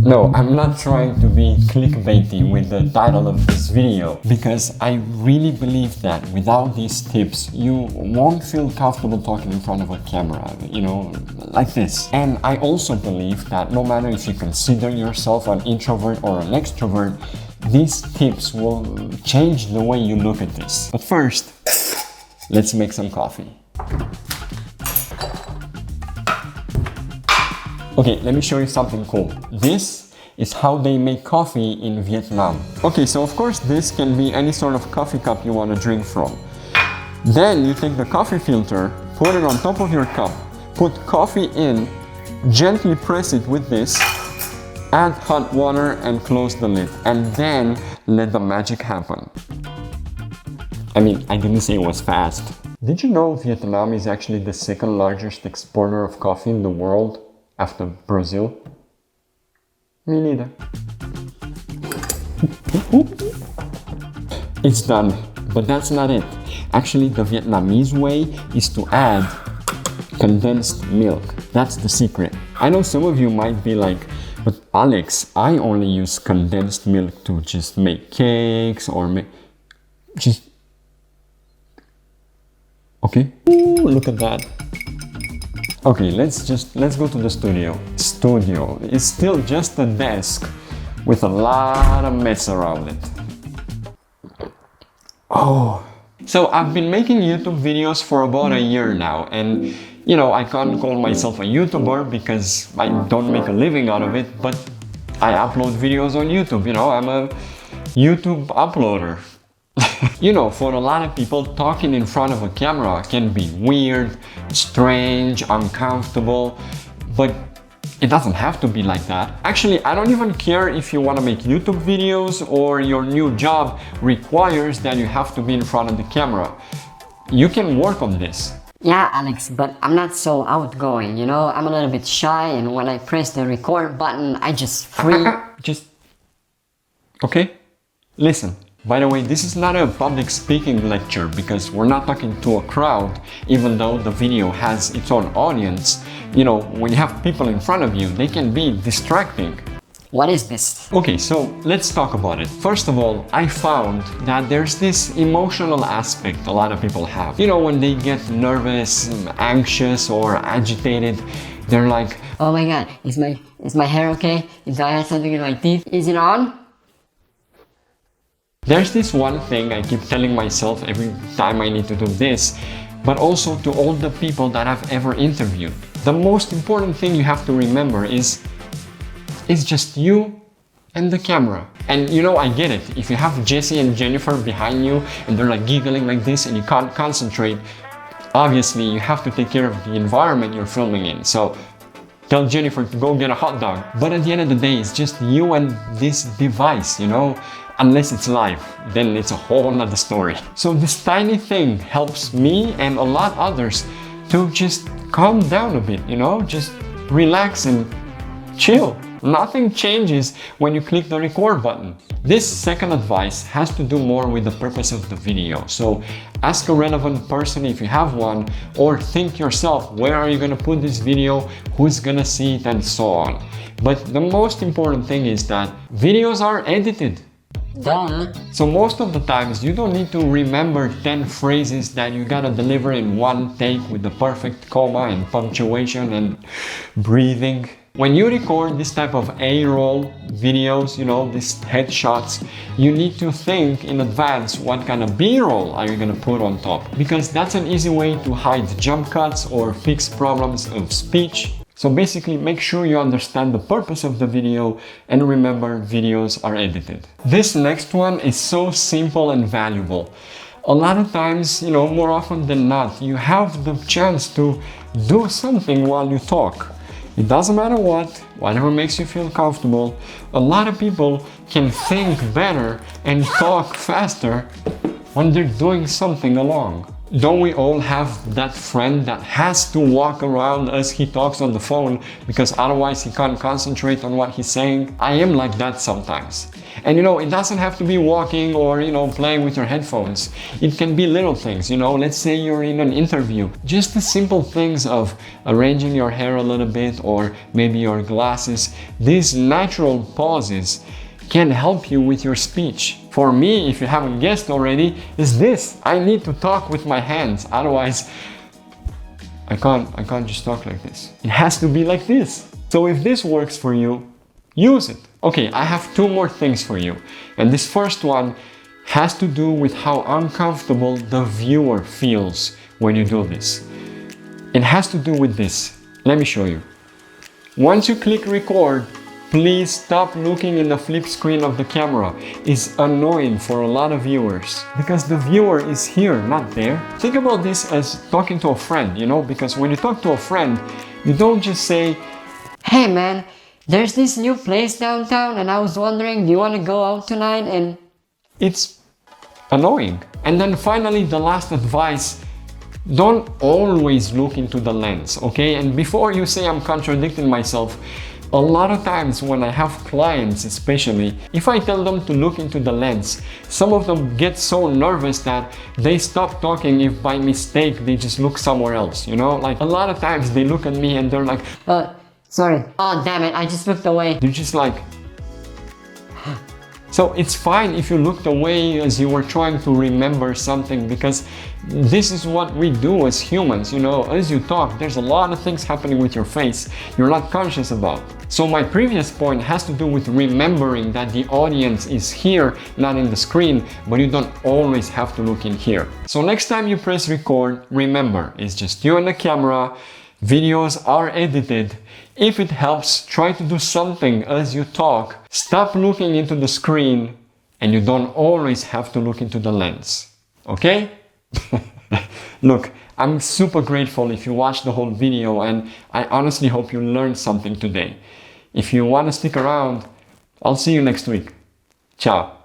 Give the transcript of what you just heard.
No, I'm not trying to be clickbaity with the title of this video, because I really believe that without these tips, you won't feel comfortable talking in front of a camera, you know, like this. And I also believe that no matter if you consider yourself an introvert or an extrovert, these tips will change the way you look at this. But first, let's make some coffee. Okay, let me show you something cool. This is how they make coffee in Vietnam. Okay, so of course this can be any sort of coffee cup you want to drink from. Then you take the coffee filter, put it on top of your cup, put coffee in, gently press it with this, add hot water and close the lid, and then let the magic happen. I mean, I didn't say it was fast. Did you know Vietnam is actually the second largest exporter of coffee in the world after Brazil? Me neither. It's done, but that's not it. Actually, the Vietnamese way is to add condensed milk. That's the secret. I know some of you might be like, but Alex, I only use condensed milk to just make cakes or make just... Okay, ooh, look at that. Okay, let's go to the studio. Studio is still just a desk with a lot of mess around it. Oh, so I've been making YouTube videos for about a year now, and you know, I can't call myself a YouTuber because I don't make a living out of it, but I upload videos on YouTube. You know, I'm a YouTube uploader. You know, for a lot of people, talking in front of a camera can be weird, strange, uncomfortable, but it doesn't have to be like that. Actually, I don't even care if you want to make YouTube videos or your new job requires that you have to be in front of the camera. You can work on this. Yeah, Alex, but I'm not so outgoing, you know? I'm a little bit shy, and when I press the record button, I just freeze. Okay? Listen. By the way, this is not a public speaking lecture because we're not talking to a crowd, even though the video has its own audience. You know, when you have people in front of you, they can be distracting. What is this? Okay, so let's talk about it. First of all, I found that there's this emotional aspect a lot of people have. You know, when they get nervous, anxious, or agitated, they're like, oh my god, is my hair okay? Do I have something in my teeth? Is it on? There's this one thing I keep telling myself every time I need to do this, but also to all the people that I've ever interviewed. The most important thing you have to remember is it's just you and the camera. And you know, I get it. If you have Jesse and Jennifer behind you and they're like giggling like this and you can't concentrate, obviously you have to take care of the environment you're filming in. So tell Jennifer to go get a hot dog. But at the end of the day, it's just you and this device, you know? Unless it's live, then it's a whole nother story. So this tiny thing helps me and a lot others to just calm down a bit, you know? Just relax and chill. Nothing changes when you click the record button. This second advice has to do more with the purpose of the video. So ask a relevant person if you have one, or think yourself, where are you gonna put this video? Who's gonna see it? And so on. But the most important thing is that videos are edited. Duh. So most of the times you don't need to remember 10 phrases that you gotta deliver in one take with the perfect comma and punctuation and breathing. When you record this type of A-roll videos, you know, these headshots, you need to think in advance what kind of B-roll are you gonna put on top, because that's an easy way to hide jump cuts or fix problems of speech. So basically, make sure you understand the purpose of the video and remember videos are edited. This next one is so simple and valuable. A lot of times, you know, more often than not, you have the chance to do something while you talk. It doesn't matter what, whatever makes you feel comfortable. A lot of people can think better and talk faster when they're doing something along. don't we all have that friend that has to walk around as he talks on the phone because otherwise he can't concentrate on what he's saying? I am like that sometimes. And you know, it doesn't have to be walking or, you know, playing with your headphones. It can be little things, you know, let's say you're in an interview. Just the simple things of arranging your hair a little bit or maybe your glasses. These natural pauses can help you with your speech. For me, if you haven't guessed already, is this. I need to talk with my hands, otherwise I can't just talk like this. It has to be like this. So if this works for you, use it. Okay, I have two more things for you. And this first one has to do with how uncomfortable the viewer feels when you do this. It has to do with this. Let me show you. Once you click record, please stop looking in the flip screen of the camera. It's annoying for a lot of viewers because the viewer is here, not there. Think about this as talking to a friend, you know, because when you talk to a friend, you don't just say, Hey man, there's this new place downtown and I was wondering, do you want to go out tonight? And it's annoying. And then finally, the last advice, don't always look into the lens, okay? And before you say I'm contradicting myself, a lot of times when I have clients especially, if I tell them to look into the lens, some of them get so nervous that they stop talking if by mistake they just look somewhere else, you know? Like a lot of times they look at me and they're like, sorry. Oh damn it, I just looked away. They're just like... So it's fine if you looked away as you were trying to remember something, because this is what we do as humans, you know, as you talk, there's a lot of things happening with your face you're not conscious about. So my previous point has to do with remembering that the audience is here, not in the screen, but you don't always have to look in here. So next time you press record, remember, it's just you and the camera, videos are edited. If it helps, try to do something as you talk. Stop looking into the screen, and you don't always have to look into the lens. Okay? Look, I'm super grateful if you watched the whole video, and I honestly hope you learned something today. If you want to stick around, I'll see you next week. Ciao.